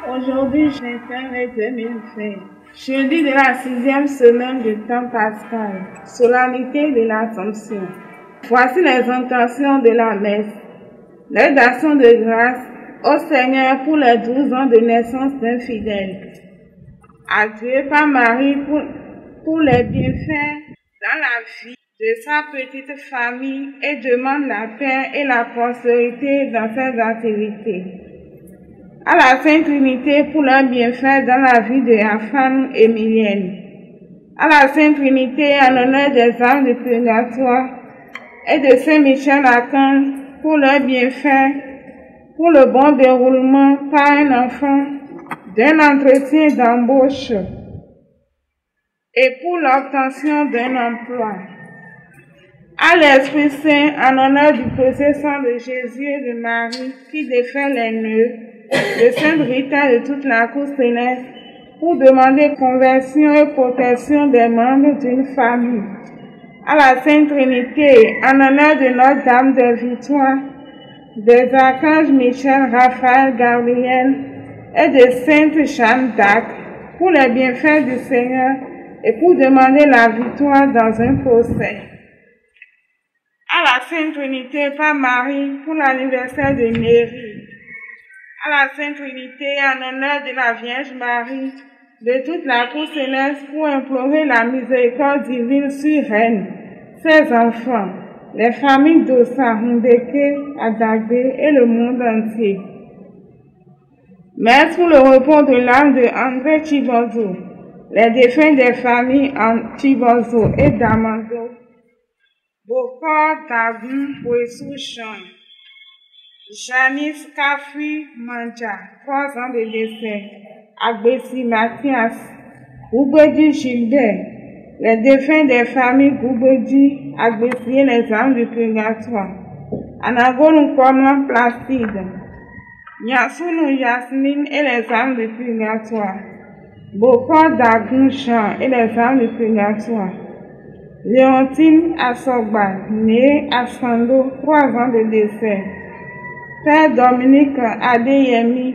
Aujourd'hui, j'ai fait 2020. Jeudi de la 6e semaine du temps pascal, solennité de l'Assomption. Voici les intentions de la messe. Les actions de grâce au Seigneur pour les 12 ans de naissance d'un fidèle. À Dieu par Marie pour les bienfaits dans la vie de sa petite famille et demande la paix et la prospérité dans ses activités. À la Sainte Trinité pour leurs bienfaits dans la vie de la femme Émilienne. À la Sainte Trinité en honneur des âmes du purgatoire et de Saint Michel Archange pour leurs bienfaits, pour le bon déroulement par un enfant d'un entretien d'embauche et pour l'obtention d'un emploi. À l'Esprit Saint en honneur du précieux sang de Jésus et de Marie qui défait les nœuds, de Sainte Rita de toute la cour céleste pour demander conversion et protection des membres d'une famille. À la Sainte Trinité, en honneur de Notre-Dame des Victoires, des archanges Michel, Raphaël, Gabriel et de Sainte Jeanne d'Arc, pour les bienfaits du Seigneur et pour demander la victoire dans un procès. À la Sainte Trinité par Marie pour l'anniversaire de Néry. À la Sainte Trinité en honneur de la Vierge Marie, de toute la cour céleste pour implorer la miséricorde divine sur elle, ses enfants, les familles d'Ossa, Ndeke, Adagbe et le monde entier. Messe pour le repos de l'âme de André Chibozo, les défunts des familles en Chibozo et d'Amando, Bokor, Dagun, Poessou, Chan, Janice Kafui Manja, 3 ans de décès, Agbessi Mathias, Goubedi Gilbert, les défunts des familles Goubedi, Agbessi et les âmes du purgatoire, Anagon Nkoman Placide, Nyasunu Yasmine et les âmes du purgatoire, Bokor Dagun Chan et les âmes du purgatoire, Léontine Asogba, née à Sando, 3 ans de décès, Père Dominique Adeyemi,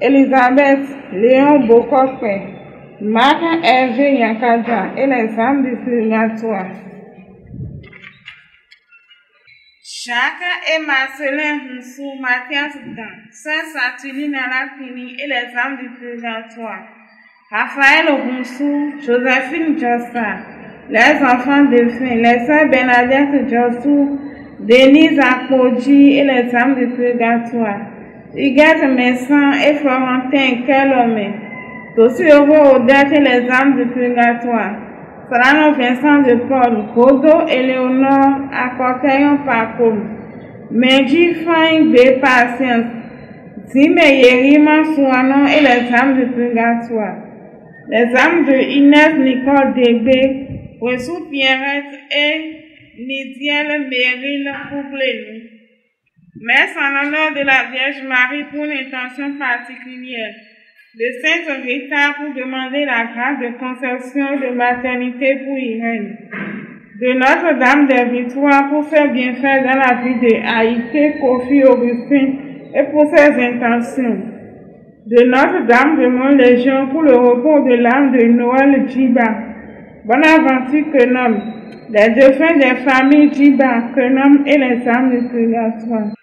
Elisabeth Léon Bokokpe, Marc Hervé Yankadja et les âmes du purgatoire. Jacques et Marcelin Roussou, Mathias Dan, Saint Saturnin Alapini et les âmes du purgatoire. Raphaël Roussou, Joséphine Jossa, les enfants de fin, les sœurs Bernadette Jossou, Denise Akpoji et les âmes du purgatoire. Huguette Messan et Florentin Kelomé. Tossi Heureux Odette et les âmes du purgatoire. Solano Vincent de Paul, Kodo Éléonore, Akoteyon Pakom. Meji Fine de Patience. Zime Yerima Souanon et les âmes du purgatoire. Les âmes de Inès Nicole Débé, Ressou Pierrette et Nidiel Meryl Poublenou. Messe en honneur de la Vierge Marie pour une intention particulière. De Sainte Rita pour demander la grâce de conception et de maternité pour Irène. De Notre-Dame des Victoires pour ses bienfaits dans la vie de Haïté, Kofi, Augustin et pour ses intentions. De Notre-Dame de Mont-Légion pour le repos de l'âme de Noël Djiba. Bonaventure Kenom, les défunts des familles Djiba, Kenom et les âmes du purgatoire.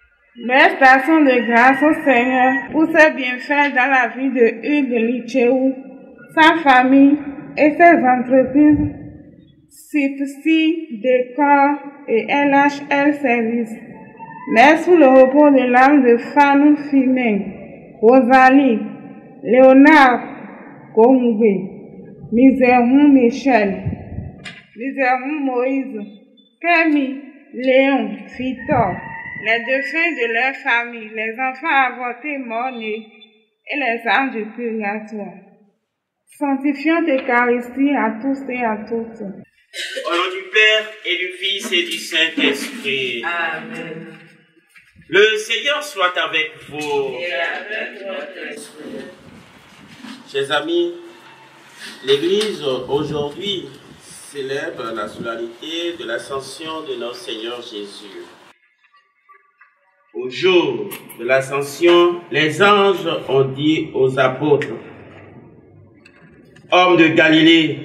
Messe d'action de grâce au Seigneur pour ses bienfaits dans la vie de Hugues Lichéou, sa famille et ses entreprises CIPSI, Décor et LHL Service. Messe pour le repos de l'âme de Fanou Fimen, Rosalie, Léonard Gomoué, Miséron Michel, Miséron Moïse, Kémy, Léon, Victor, les défunts de leur famille, les enfants avortés morts-nés et les âmes du purgatoire. Sanctifions l'Eucharistie à tous et à toutes. Au nom du Père et du Fils et du Saint-Esprit. Amen. Le Seigneur soit avec vous. Et avec votre esprit. Chers amis, l'Église aujourd'hui célèbre la solennité de l'ascension de notre Seigneur Jésus. Au jour de l'ascension, les anges ont dit aux apôtres, « Hommes de Galilée,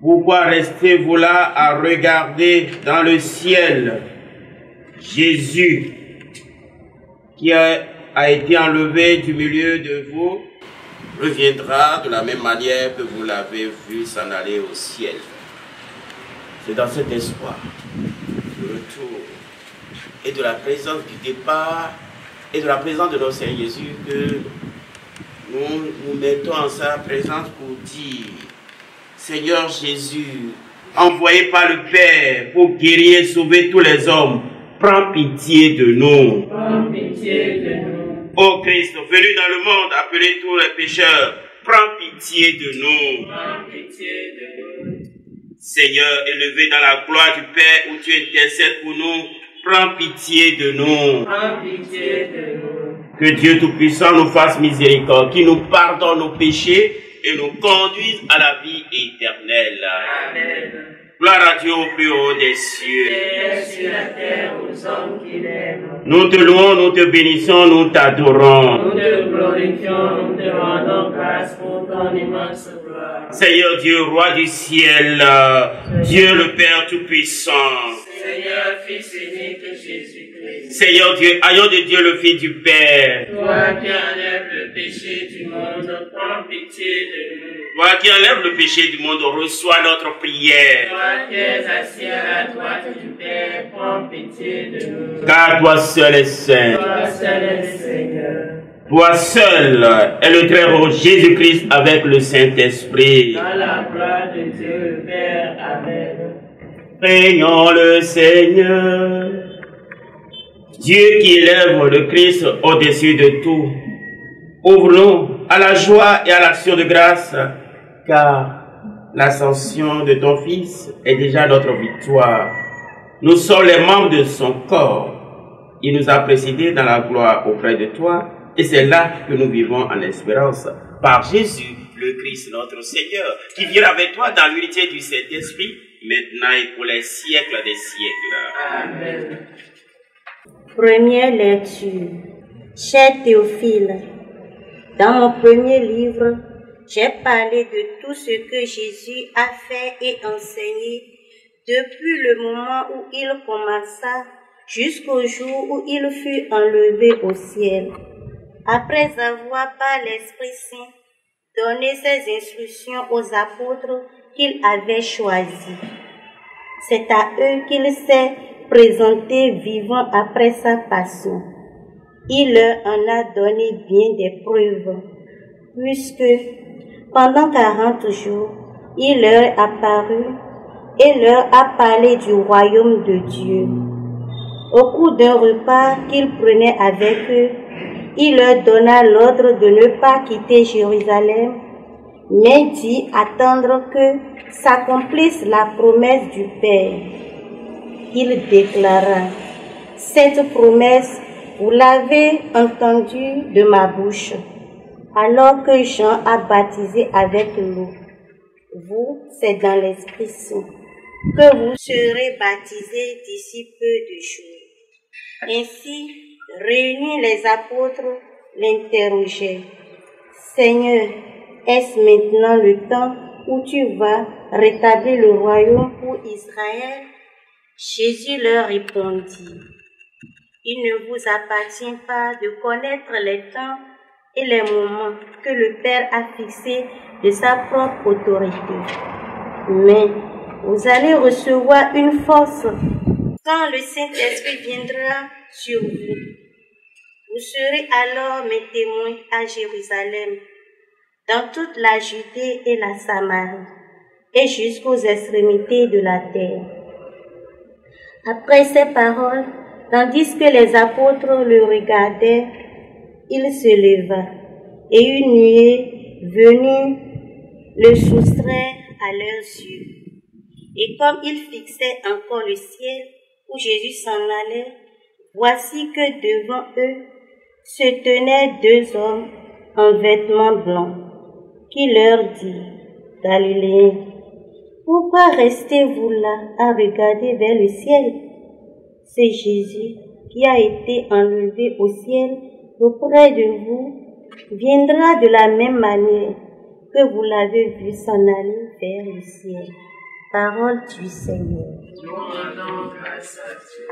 pourquoi restez-vous là à regarder dans le ciel? Jésus, qui a été enlevé du milieu de vous, reviendra de la même manière que vous l'avez vu s'en aller au ciel. » C'est dans cet espoir du retour et de la présence du départ et de la présence de notre Seigneur Jésus que nous nous mettons en sa présence pour dire, Seigneur Jésus, envoyé par le Père pour guérir et sauver tous les hommes, prends pitié de nous. Prends pitié de nous. Ô Christ, venu dans le monde, appeler tous les pécheurs, prends pitié de nous. Prends pitié de nous. Seigneur, élevé dans la gloire du Père où tu intercèdes pour nous, prends pitié de nous. Prends pitié de nous. Que Dieu Tout-Puissant nous fasse miséricorde, qu'il nous pardonne nos péchés et nous conduise à la vie éternelle. Amen. Gloire à Dieu au plus haut des cieux. Paix sur la terre aux hommes qu'il aime. Nous te louons, nous te bénissons, nous t'adorons. Nous te glorifions, nous te rendons grâce pour ton immense gloire. Seigneur Dieu, roi du ciel, Dieu le Père Tout-Puissant. Seigneur, Fils unique Jésus-Christ. Seigneur Dieu, ayant de Dieu le Fils du Père. Toi qui enlèves le péché du monde, prends pitié de nous. Toi qui enlèves le péché du monde, reçois notre prière. Toi qui es assis à la droite du Père, prends pitié de nous. Car toi seul es saint. Toi seul est Seigneur. Toi seul est le très haut Jésus-Christ avec le Saint-Esprit. Dans la gloire de Dieu le Père. Amen. Prions le Seigneur. Dieu qui élève le Christ au-dessus de tout, ouvre-nous à la joie et à l'action de grâce, car l'ascension de ton Fils est déjà notre victoire. Nous sommes les membres de son corps. Il nous a précédés dans la gloire auprès de toi, et c'est là que nous vivons en espérance. Par Jésus, le Christ, notre Seigneur, qui vient avec toi dans l'unité du Saint-Esprit, maintenant et pour les siècles des siècles. Amen. Première lecture. Cher Théophile, dans mon premier livre, j'ai parlé de tout ce que Jésus a fait et enseigné depuis le moment où il commença jusqu'au jour où il fut enlevé au ciel. Après avoir par l'Esprit Saint donné ses instructions aux apôtres qu'il avait choisis. C'est à eux qu'il s'est présenté vivant après sa passion. Il leur en a donné bien des preuves, puisque pendant 40 jours, il leur est apparu et leur a parlé du royaume de Dieu. Au cours d'un repas qu'il prenait avec eux, il leur donna l'ordre de ne pas quitter Jérusalem, mais d'y attendre que s'accomplisse la promesse du Père. Il déclara, « Cette promesse, vous l'avez entendue de ma bouche, alors que Jean a baptisé avec l'eau. Vous, c'est dans l'Esprit Saint que vous serez baptisés d'ici peu de jours. » Ainsi, réunis les apôtres l'interrogeaient. « Seigneur, est-ce maintenant le temps où tu vas rétablir le royaume pour Israël? » Jésus leur répondit, « Il ne vous appartient pas de connaître les temps et les moments que le Père a fixés de sa propre autorité. Mais vous allez recevoir une force quand le Saint-Esprit viendra sur vous. Vous serez alors mes témoins à Jérusalem, dans toute la Judée et la Samarie, et jusqu'aux extrémités de la terre. » Après ces paroles, tandis que les apôtres le regardaient, il se leva, et une nuée venue le soustrait à leurs yeux. Et comme ils fixaient encore le ciel où Jésus s'en allait, voici que devant eux se tenaient deux hommes en vêtements blancs, qui leur dit, « Galiléens, pourquoi restez-vous là à regarder vers le ciel? C'est Jésus qui a été enlevé au ciel auprès de vous, viendra de la même manière que vous l'avez vu s'en aller vers le ciel. Parole du Seigneur. Nous rendons grâce à Dieu.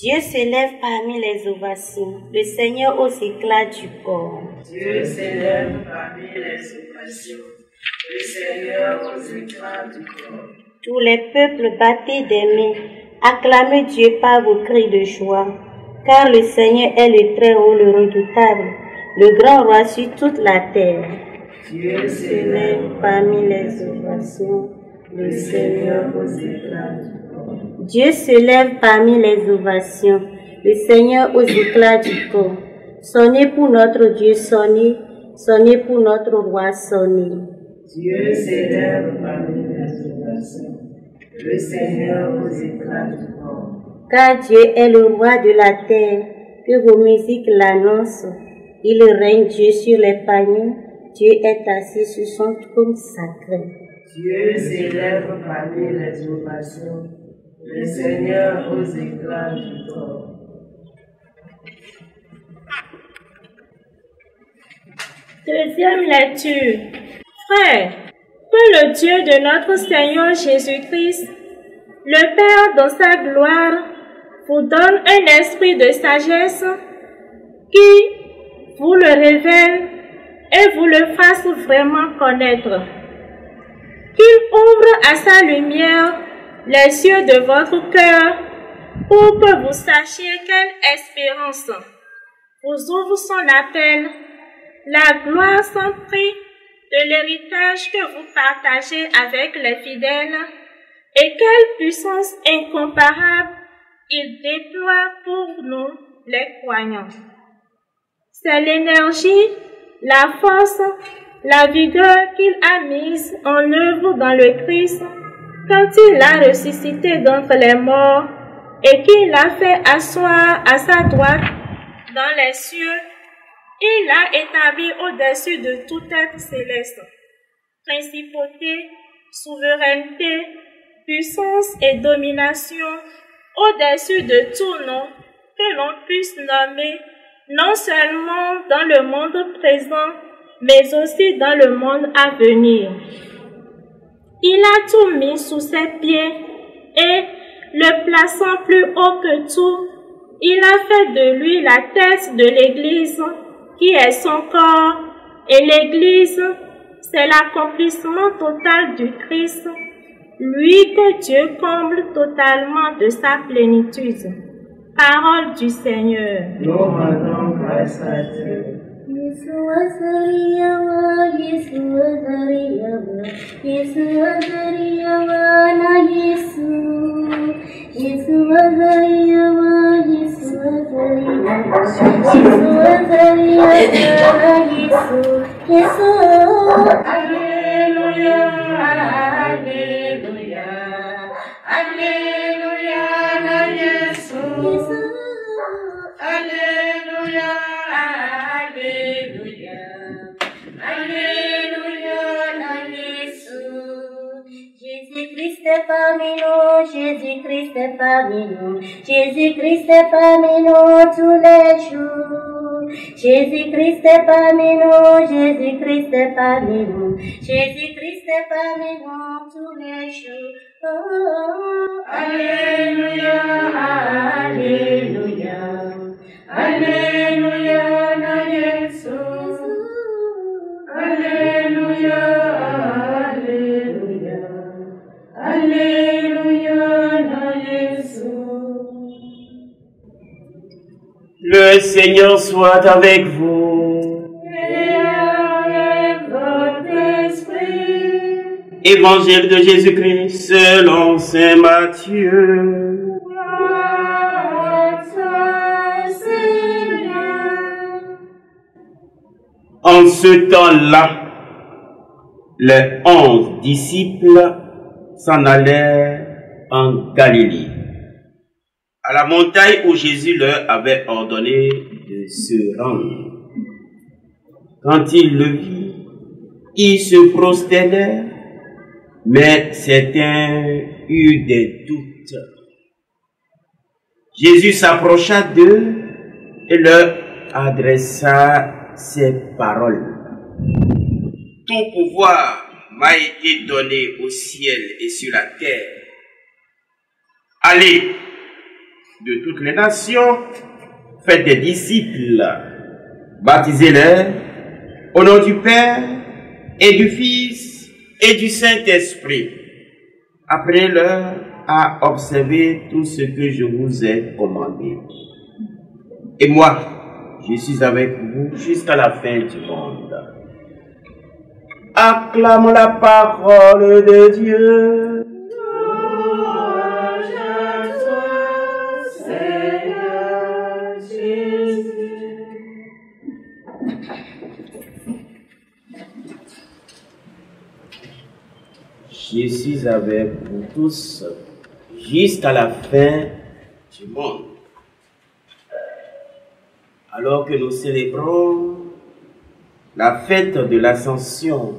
Dieu s'élève parmi les ovations, le Seigneur aux éclats du corps. Dieu s'élève parmi les ovations, le Seigneur aux éclats du corps. Tous les peuples battez des mains, acclamez Dieu par vos cris de joie, car le Seigneur est le Très-Haut, le Redoutable, le grand roi sur toute la terre. Dieu s'élève parmi les ovations, le Seigneur aux éclats du corps. Dieu se lève parmi les ovations, le Seigneur aux éclats du corps. Sonnez pour notre Dieu, sonnez, sonnez pour notre roi, sonnez. Dieu s'élève parmi les ovations, le Seigneur aux éclats du corps. Car Dieu est le roi de la terre, que vos musiques l'annoncent. Il règne Dieu sur les paniers, Dieu est assis sur son trône sacré. Dieu s'élève parmi les ovations, le Seigneur aux éclats du corps. Deuxième lecture. Frères, que le Dieu de notre Seigneur Jésus-Christ, le Père dans sa gloire, vous donne un esprit de sagesse qui vous le révèle et vous le fasse vraiment connaître. Qu'il ouvre à sa lumière les yeux de votre cœur pour que vous sachiez quelle espérance vous ouvre son appel, la gloire sans prix de l'héritage que vous partagez avec les fidèles et quelle puissance incomparable il déploie pour nous les croyants. C'est l'énergie, la force, la vigueur qu'il a mise en œuvre dans le Christ quand il l'a ressuscité d'entre les morts et qu'il l'a fait asseoir à sa droite dans les cieux. Il l'a établi au-dessus de tout être céleste, principauté, souveraineté, puissance et domination, au-dessus de tout nom que l'on puisse nommer, non seulement dans le monde présent, mais aussi dans le monde à venir. Il a tout mis sous ses pieds et, le plaçant plus haut que tout, il a fait de lui la tête de l'Église, qui est son corps, et l'Église, c'est l'accomplissement total du Christ, lui que Dieu comble totalement de sa plénitude. Parole du Seigneur. Nous rendons grâce à Dieu. Alléluia, Alléluia, Alléluia, na Yesu. Alléluia, Alléluia, Alléluia, na Yesu. Jésus-Christ est parmi nous, Jésus-Christ est parmi nous, Jésus-Christ est parmi nous tous les jours. Jésus-Christ est parmi nous, Jésus-Christ est parmi nous, Jésus-Christ est parmi nous tous les jours. Oh, Alléluia, Alléluia, Alléluia, na Yesu. Alléluia, Alléluia, Alléluia, na Yesu. Le Seigneur soit avec vous. Et avec votre esprit. Évangile de Jésus-Christ selon saint Matthieu. Gloire à toi, Seigneur. En ce temps-là, les 11 disciples s'en allèrent en Galilée, à la montagne où Jésus leur avait ordonné de se rendre. Quand ils le virent, ils se prosternèrent, mais certains eurent des doutes. Jésus s'approcha d'eux et leur adressa ces paroles. Tout pouvoir m'a été donné au ciel et sur la terre. Allez de toutes les nations, faites des disciples, baptisez-les au nom du Père et du Fils et du Saint-Esprit. Apprenez-leur à observer tout ce que je vous ai commandé. Et moi, je suis avec vous jusqu'à la fin du monde. Acclame la parole de Dieu. Louange à toi, Seigneur Jésus. Je suis avec vous tous jusqu'à la fin du monde. Alors que nous célébrons la fête de l'Ascension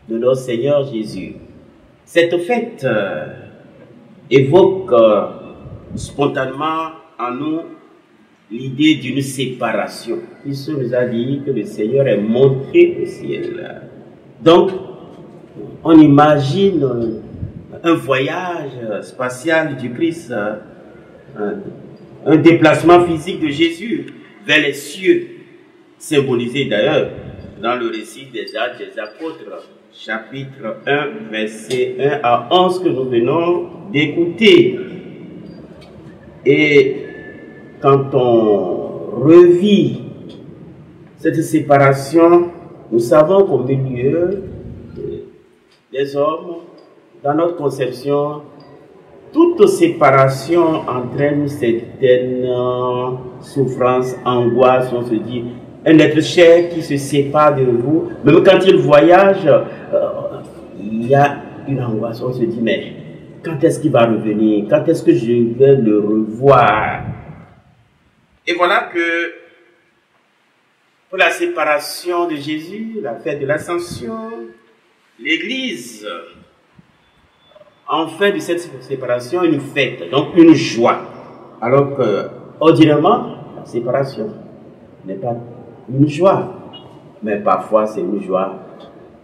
de notre Seigneur Jésus, cette fête évoque spontanément en nous l'idée d'une séparation. Puisque nous a dit que le Seigneur est monté au ciel. Donc, on imagine un voyage spatial du Christ, un déplacement physique de Jésus vers les cieux, symbolisé d'ailleurs dans le récit des Actes des Apôtres, chapitre 1, verset 1 à 11 que nous venons d'écouter. Et quand on revit cette séparation, nous savons qu'au milieu des hommes, dans notre conception, toute séparation entraîne certaines souffrances, angoisses. On se dit, un être cher qui se sépare de vous, même quand il voyage, il y a une angoisse. On se dit, mais quand est-ce qu'il va revenir? Quand est-ce que je vais le revoir? Et voilà que pour la séparation de Jésus, la fête de l'Ascension, l'Église en fait de cette séparation une fête, donc une joie. Alors que, ordinairement, la séparation n'est pas une joie, mais parfois c'est une joie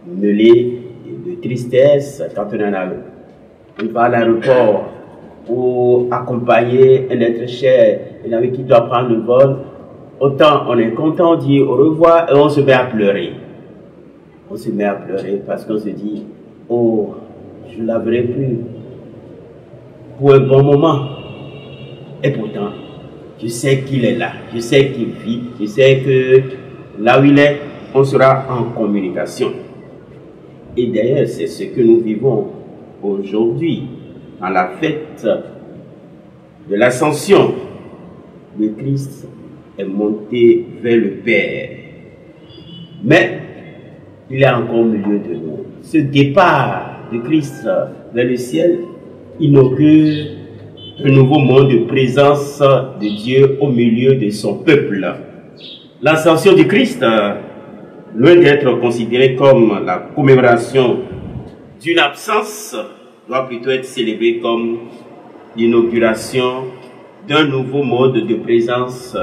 mêlée de tristesse quand on va à l'aéroport pour accompagner un être cher et avec qui doit prendre le vol. Autant on est content, on dit au revoir et on se met à pleurer. On se met à pleurer parce qu'on se dit, oh, je ne la verrai plus pour un bon moment. Et pourtant, je sais qu'il est là, je sais qu'il vit, je sais que là où il est, on sera en communication. Et d'ailleurs, c'est ce que nous vivons aujourd'hui, à la fête de l'Ascension. Le Christ est monté vers le Père. Mais il est encore au milieu de nous. Ce départ de Christ vers le ciel inaugure un nouveau monde de présence de Dieu au milieu de son peuple. L'ascension du Christ, loin d'être considérée comme la commémoration d'une absence, doit plutôt être célébrée comme l'inauguration d'un nouveau mode de présence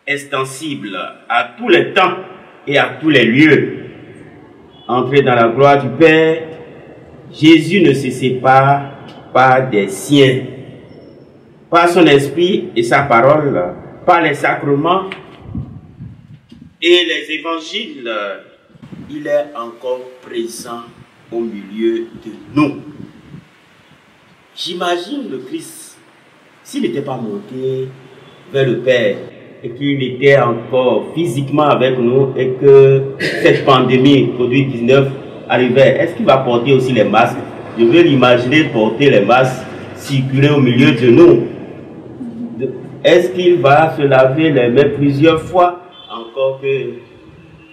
extensible à tous les temps et à tous les lieux. Entré dans la gloire du Père, Jésus ne se sépare pas des siens. Par son esprit et sa parole, par les sacrements et les évangiles, il est encore présent au milieu de nous. J'imagine le Christ, s'il n'était pas monté vers le Père et qu'il était encore physiquement avec nous et que cette pandémie Covid-19 arrivait, est-ce qu'il va porter aussi les masques? Je veux l'imaginer porter les masques, circuler au milieu de nous. Est-ce qu'il va se laver les mains plusieurs fois? Encore que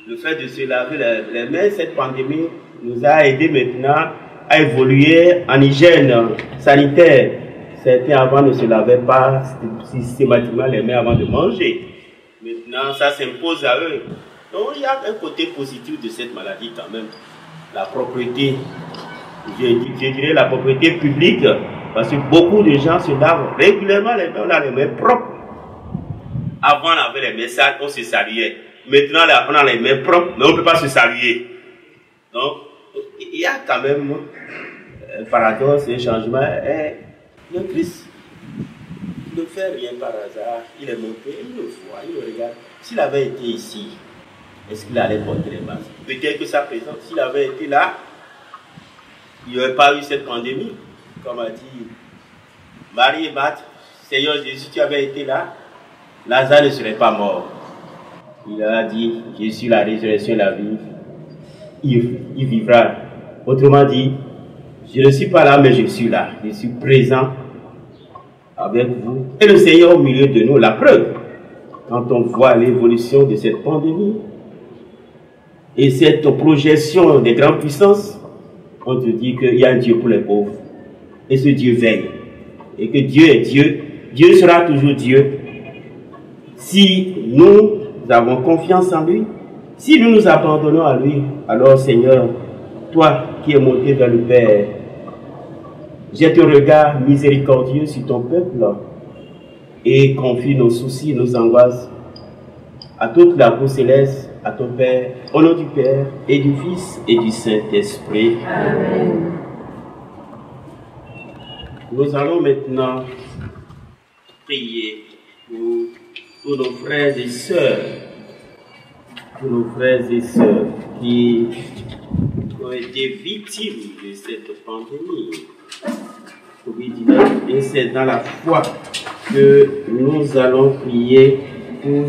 le fait de se laver les mains, cette pandémie nous a aidé maintenant à évoluer en hygiène sanitaire. Certains avant ne se lavaient pas systématiquement les mains avant de manger. Maintenant, ça s'impose à eux. Donc, il y a un côté positif de cette maladie quand même. La propriété, je dirais la propriété publique Parce que beaucoup de gens se lavent régulièrement les mains, on a les mains propres. Avant, on avait les mains sales, on se saluait. Maintenant, là, on a les mains propres, mais on ne peut pas se saluer. Donc, il y a quand même un paradoxe, un changement. Et le Christ ne fait rien par hasard. Il est monté, il le voit, il le regarde. S'il avait été ici, est-ce qu'il allait porter les masques? Peut-être que sa présence, s'il avait été là, il n'y aurait pas eu cette pandémie. Comme a dit Marie et Marthe, Seigneur Jésus, si tu avais été là, Lazare ne serait pas mort. Il a dit, je suis la résurrection et la vie. Il vivra. Autrement dit, je ne suis pas là, mais je suis là. Je suis présent avec vous. Et le Seigneur au milieu de nous, la preuve. Quand on voit l'évolution de cette pandémie et cette projection des grandes puissances, on te dit qu'il y a un Dieu pour les pauvres. Et ce Dieu veille. Et que Dieu est Dieu. Dieu sera toujours Dieu. Si nous avons confiance en lui, si nous nous abandonnons à lui, alors Seigneur, toi qui es monté vers le Père, jette un regard miséricordieux sur ton peuple et confie nos soucis, nos angoisses à toute la cour céleste, à ton Père, au nom du Père et du Fils et du Saint-Esprit. Amen. Nous allons maintenant prier pour nos frères et sœurs, qui ont été victimes de cette pandémie COVID-19. Et c'est dans la foi que nous allons prier pour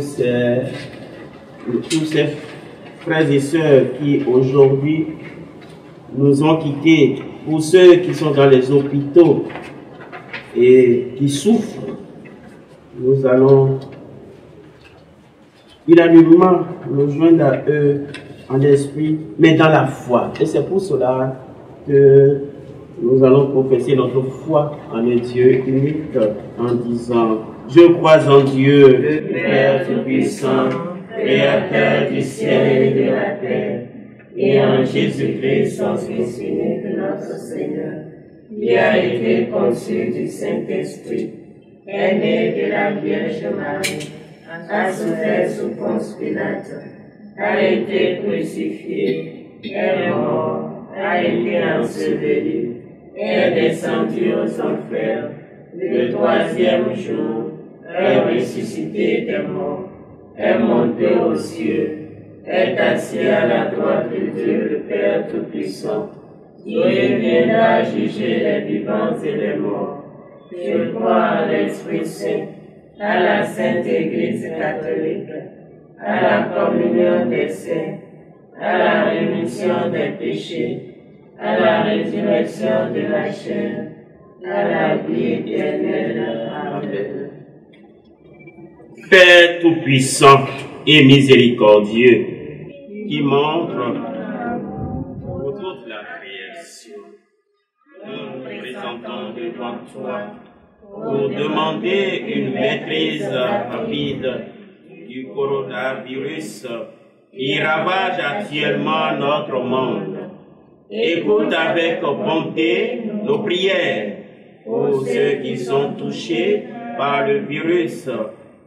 tous ces frères et sœurs qui aujourd'hui nous ont quittés, pour ceux qui sont dans les hôpitaux et qui souffrent. Nous allons unanimement nous joindre à eux en esprit, mais dans la foi. Et c'est pour cela que nous allons professer notre foi en un Dieu unique en disant: je crois en Dieu, Le Père Tout-Puissant, Créateur du ciel et de la terre, et en Jésus-Christ, son Fils unique, notre Seigneur, qui a été conçu du Saint-Esprit, est né de la Vierge Marie, a souffert sous Ponce Pilate, a été crucifié, est mort, a été enseveli, est descendu aux enfers, le troisième jour, est ressuscité des morts, est monté aux cieux, est assis à la droite de Dieu le Père Tout-Puissant, qui viendra juger les vivants et les morts. Je crois à l'Esprit Saint, à la Sainte Église catholique, à la communion des saints, à la rémission des péchés, à la résurrection de la chair, à la vie éternelle. Amen. Père Tout-Puissant et miséricordieux, qui montre pour toute la création, nous nous présentons devant toi pour demander une maîtrise rapide du coronavirus qui ravage actuellement notre monde. Écoute avec bonté nos prières pour ceux qui sont touchés par le virus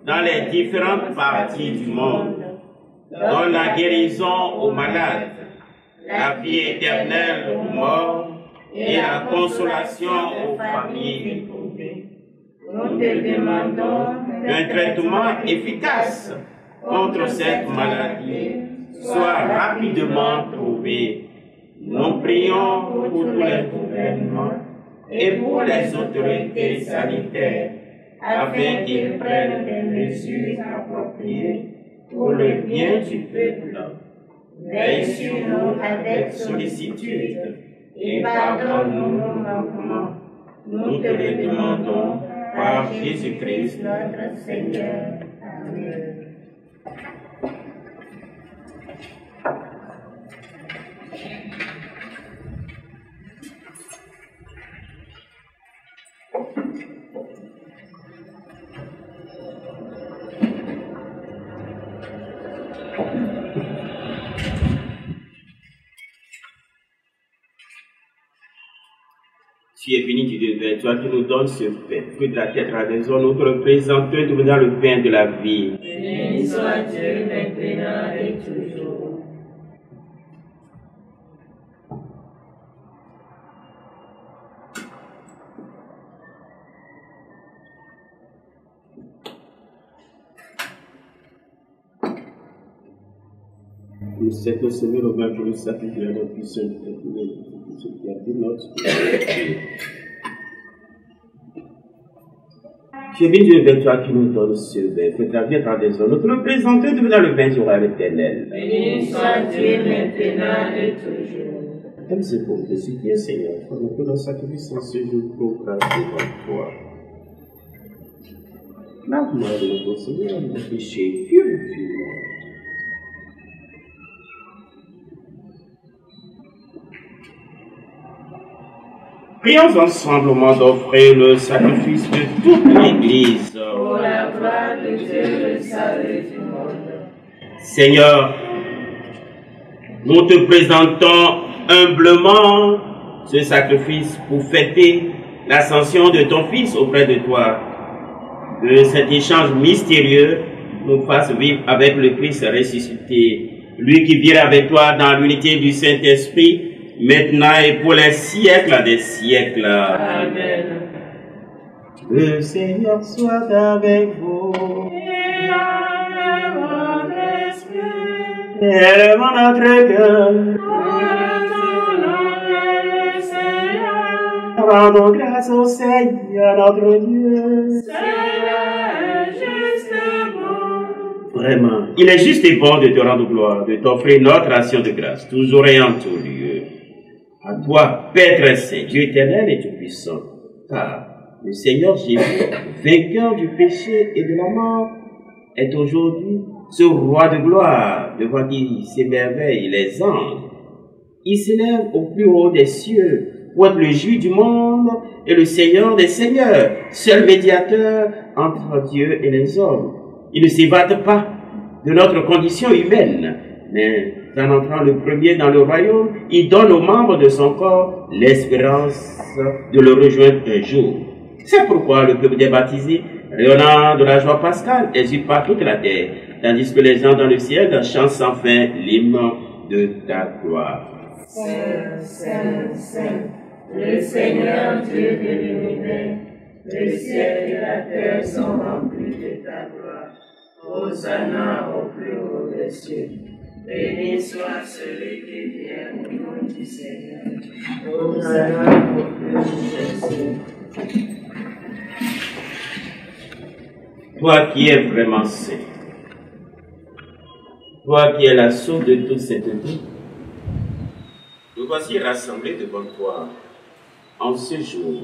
dans les différentes parties du monde. Donne la guérison aux malades, la vie éternelle aux morts et la consolation aux familles éprouvées. Nous te demandons Un traitement efficace contre cette maladie soit rapidement trouvé. Nous prions pour tous les gouvernements et pour les autorités sanitaires afin qu'ils prennent des mesures appropriées pour le bien du peuple. Veille sur nous avec sollicitude et pardonne-nous nos manquements. Nous te le demandons par Jésus-Christ notre Seigneur. Amen. Tu es béni du Dieu, toi qui nous donnes ce pain, fruit de la terre à des hommes, nous te le présentons, te donnant le pain de la vie. Béni soit Dieu maintenant et toujours. Nous sommes Seigneur au bain pour le sacrifice de notre puissance, ce qui a dit notre Tu es béni de toi qui nous donne ce vin, fais ta vie à travers des hommes. Nous te le présentons, devenant le vin du roi éternel. Béni soit Dieu maintenant et toujours. Comme c'est pour te citer, Seigneur, nous que notre sacrifice en ce jour pour grâce devant toi. Lave-moi de notre Seigneur, nos péchés, purifie-moi. Prions ensemble au moment d'offrir le sacrifice de toute l'Église. Pour la gloire de Dieu, le salut du monde. Seigneur, nous te présentons humblement ce sacrifice pour fêter l'ascension de ton Fils auprès de toi. Que cet échange mystérieux nous fasse vivre avec le Christ ressuscité, lui qui vit avec toi dans l'unité du Saint-Esprit, maintenant et pour les siècles des siècles. Amen. Le Seigneur soit avec vous. Et avec votre esprit. Élevons notre cœur. Le Seigneur. Rendons grâce au Seigneur notre Dieu. C'est juste et bon. Vraiment, il est juste et bon de te rendre gloire, de t'offrir notre action de grâce, toujours et en tout lieu. À toi, Père très saint, Dieu éternel et tout-puissant, car le Seigneur Jésus, vainqueur du péché et de la mort, est aujourd'hui ce roi de gloire devant qui s'émerveillent les anges. Il s'élève au plus haut des cieux pour être le juge du monde et le Seigneur des seigneurs, seul médiateur entre Dieu et les hommes. Il ne s'évade pas de notre condition humaine, mais en entrant le premier dans le royaume, il donne aux membres de son corps l'espérance de le rejoindre un jour. C'est pourquoi le peuple des baptisés, rayonnant de la joie pascale, exulte par toute la terre, tandis que les gens dans le ciel chantent sans fin l'hymne de ta gloire. Saint, Saint, Saint, le Seigneur Dieu de l'univers, le ciel et la terre sont remplis de ta gloire. Hosanna au plus haut des cieux. Béni soit celui qui vient au nom du Seigneur. Hosanna au plus haut des cieux. Toi qui es vraiment saint, toi qui es la source de toute cette vie, nous voici rassemblés devant toi en ce jour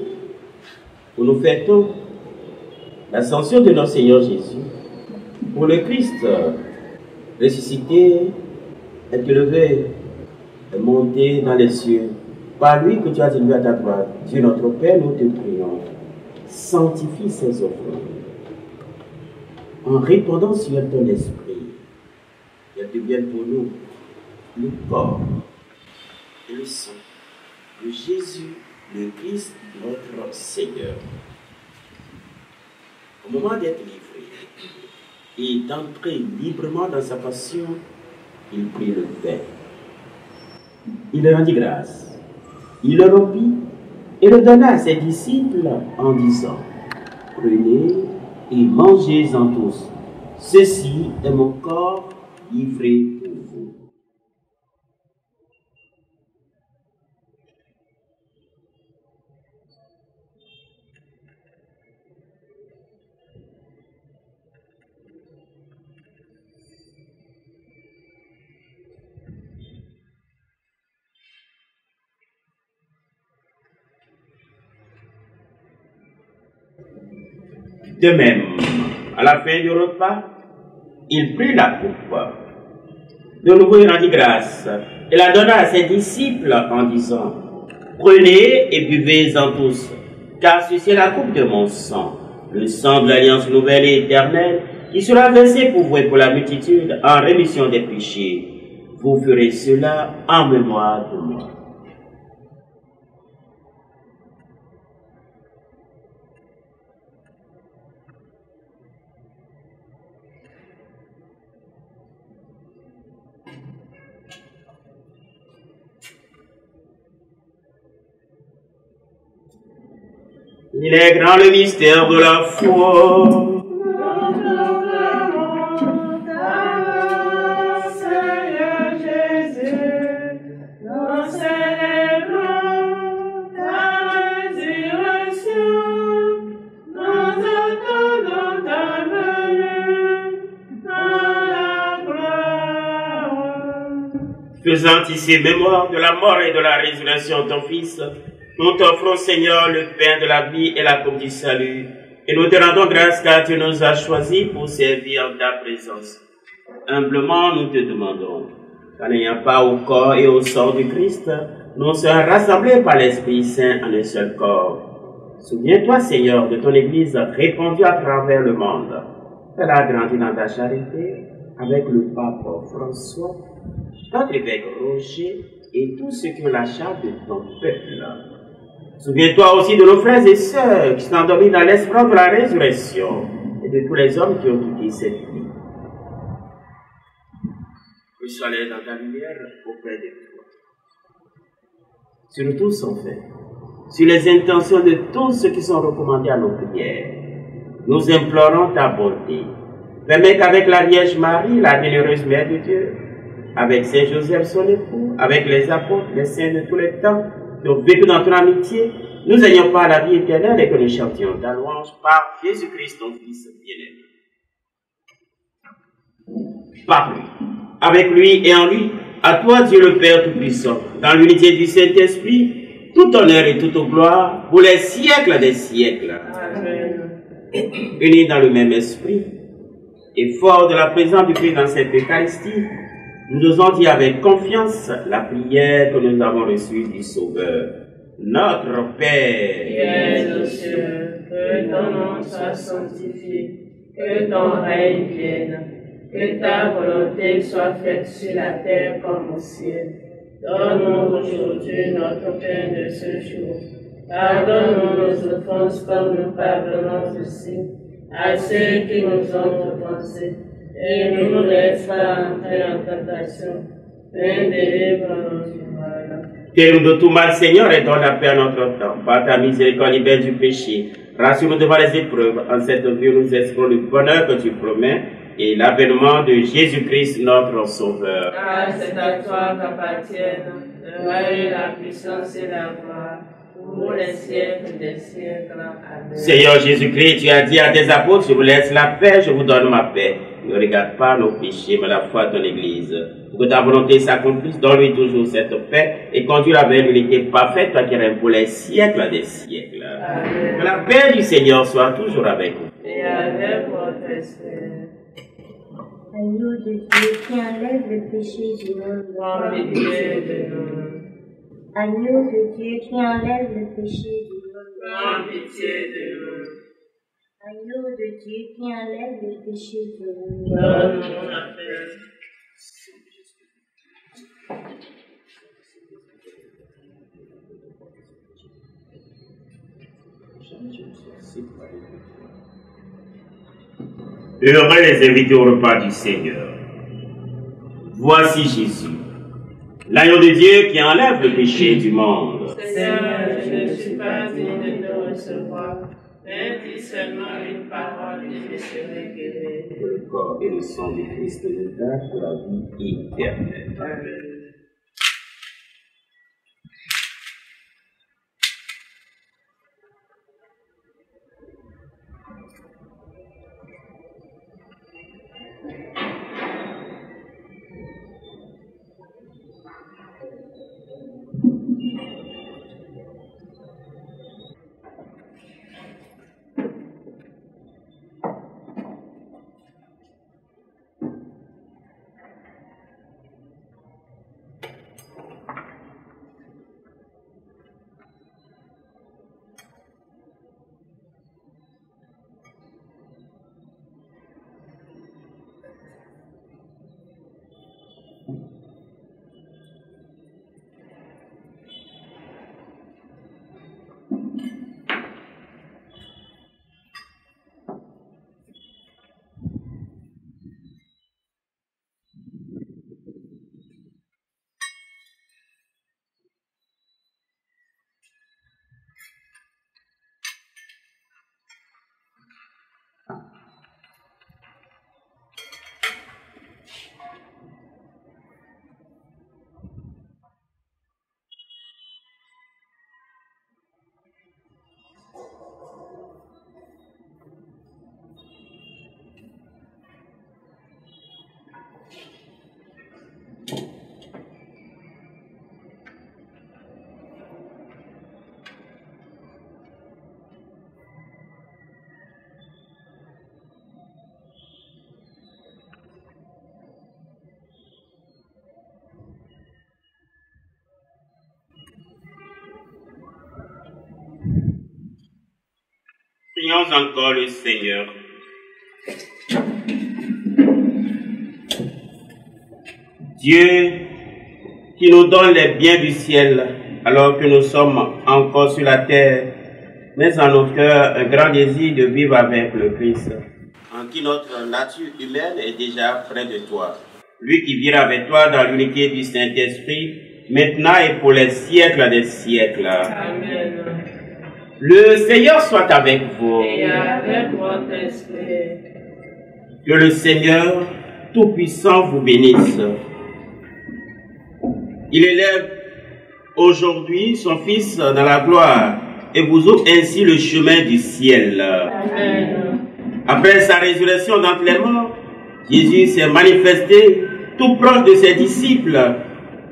où nous fêtons l'ascension de notre Seigneur Jésus. Pour le Christ ressuscité, est élevé, est monté dans les cieux. Par lui que tu as élevé à ta droite, Dieu notre Père, nous te prions, sanctifie ces offrandes en répandant sur ton esprit. Qu'elle devienne pour nous le corps et le sang de Jésus, le Christ, notre Seigneur. Au moment d'être livré et d'entrer librement dans sa passion, il prit le pain. Il le rendit grâce. Il le rompit et le donna à ses disciples en disant: prenez et mangez-en tous. Ceci est mon corps livré pour vous. De même, à la fin du repas, il prit la coupe. De nouveau, il rendit grâce et la donna à ses disciples en disant: prenez et buvez-en tous, car ceci est la coupe de mon sang, le sang de l'alliance nouvelle et éternelle, qui sera versé pour vous et pour la multitude en rémission des péchés. Vous ferez cela en mémoire de moi. Il est grand le mystère de la foi. Faisant ici mémoire de la mort et de la résurrection de ton Fils, nous t'offrons, Seigneur, le pain de la vie et la coupe du salut, et nous te rendons grâce car tu nous as choisis pour servir en ta présence. Humblement, nous te demandons, qu'en n'ayant pas au corps et au sang du Christ, nous serons rassemblés par l'Esprit Saint en un seul corps. Souviens-toi, Seigneur, de ton Église répandue à travers le monde. Elle a grandi dans ta charité avec le pape François, notre évêque Roger et tous ceux qui ont la charge de ton peuple. Souviens-toi aussi de nos frères et sœurs qui sont endormis dans l'espoir de la résurrection et de tous les hommes qui ont quitté cette vie. Reçois-les dans ta lumière auprès de toi. Sur tout son fait, sur les intentions de tous ceux qui sont recommandés à nos prières, nous implorons ta bonté. Permets qu'avec la Vierge Marie, la bienheureuse Mère de Dieu, avec Saint Joseph son époux, avec les apôtres, les saints de tous les temps, qui ont vécu dans ton amitié, nous ayons pas la vie éternelle et que nous chantions ta louange par Jésus-Christ, ton Fils bien-aimé. Par lui, avec lui et en lui, à toi Dieu le Père Tout-Puissant, dans l'unité du Saint-Esprit, tout honneur et toute gloire pour les siècles des siècles. Amen. Unis dans le même esprit, et fort de la présence du Christ dans cette Eucharistie, nous osons dire avec confiance la prière que nous avons reçue du Sauveur. Notre Père, qui es aux cieux, que ton nom soit sanctifié, que ton règne vienne, que ta volonté soit faite sur la terre comme au ciel. Donne-nous aujourd'hui notre pain de ce jour. Pardonne-nous nos offenses comme nous pardonnons aussi à ceux qui nous ont offensés. Et ne nous laisse pas entrer en tentation, mais délivre-nous du mal. Délivre-nous de tout mal, Seigneur, et donne la paix à notre temps. Par ta miséricorde, libère du péché. Rassure-nous devant les épreuves. En cette vie, nous espérons le bonheur que tu promets et l'avènement de Jésus-Christ, notre Sauveur. Ah, c'est à toi qu'appartiennent le règne, la puissance et la gloire, pour les siècles des siècles. Amen. Seigneur Jésus-Christ, tu as dit à tes apôtres, je vous laisse la paix, je vous donne ma paix. Ne regarde pas nos péchés, mais la foi de ton Église. Pour que ta volonté s'accomplisse, donne-lui toujours cette paix et conduis-la vers l'unité parfaite, toi qui règnes pour les siècles des siècles. Amen. Que la paix du Seigneur soit toujours avec vous. Et avec votre esprit. Agneau de Dieu qui enlève le péché du monde. Prends pitié de nous. Agneau de Dieu qui enlève le péché du monde. Prends pitié de nous. Agneau de Dieu qui enlève le péché du monde. Donne-nous la paix. Heureux les invités au repas du Seigneur. Voici Jésus, l'agneau de Dieu qui enlève le péché du monde. Seigneur, je ne suis pas digne de te recevoir, mais dis seulement une parole et je serai guéri. Que le corps et le sang du Christ nous donnent pour la vie éternelle. Amen. Prions encore le Seigneur. Dieu qui nous donne les biens du ciel alors que nous sommes encore sur la terre, mais en nos cœurs un grand désir de vivre avec le Christ, en qui notre nature humaine est déjà près de toi. Lui qui vit avec toi dans l'unité du Saint-Esprit, maintenant et pour les siècles des siècles. Amen. Le Seigneur soit avec vous. Et avec votre esprit. Que le Seigneur Tout-Puissant vous bénisse. Il élève aujourd'hui son Fils dans la gloire et vous ouvre ainsi le chemin du ciel. Amen. Après sa résurrection d'entre les morts, Jésus s'est manifesté tout proche de ses disciples.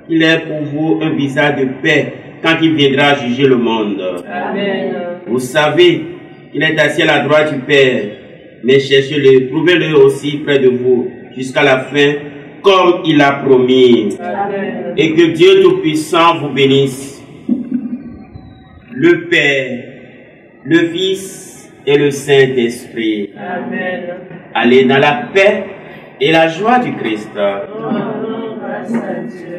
Il est pour vous un visage de paix quand il viendra juger le monde. Amen. Vous savez qu'il est assis à la droite du Père, mais cherchez-le, trouvez-le aussi près de vous jusqu'à la fin, comme il a promis. Amen. Et que Dieu Tout-Puissant vous bénisse, le Père, le Fils et le Saint-Esprit. Amen. Allez dans la paix et la joie du Christ. Rendons grâce à Dieu.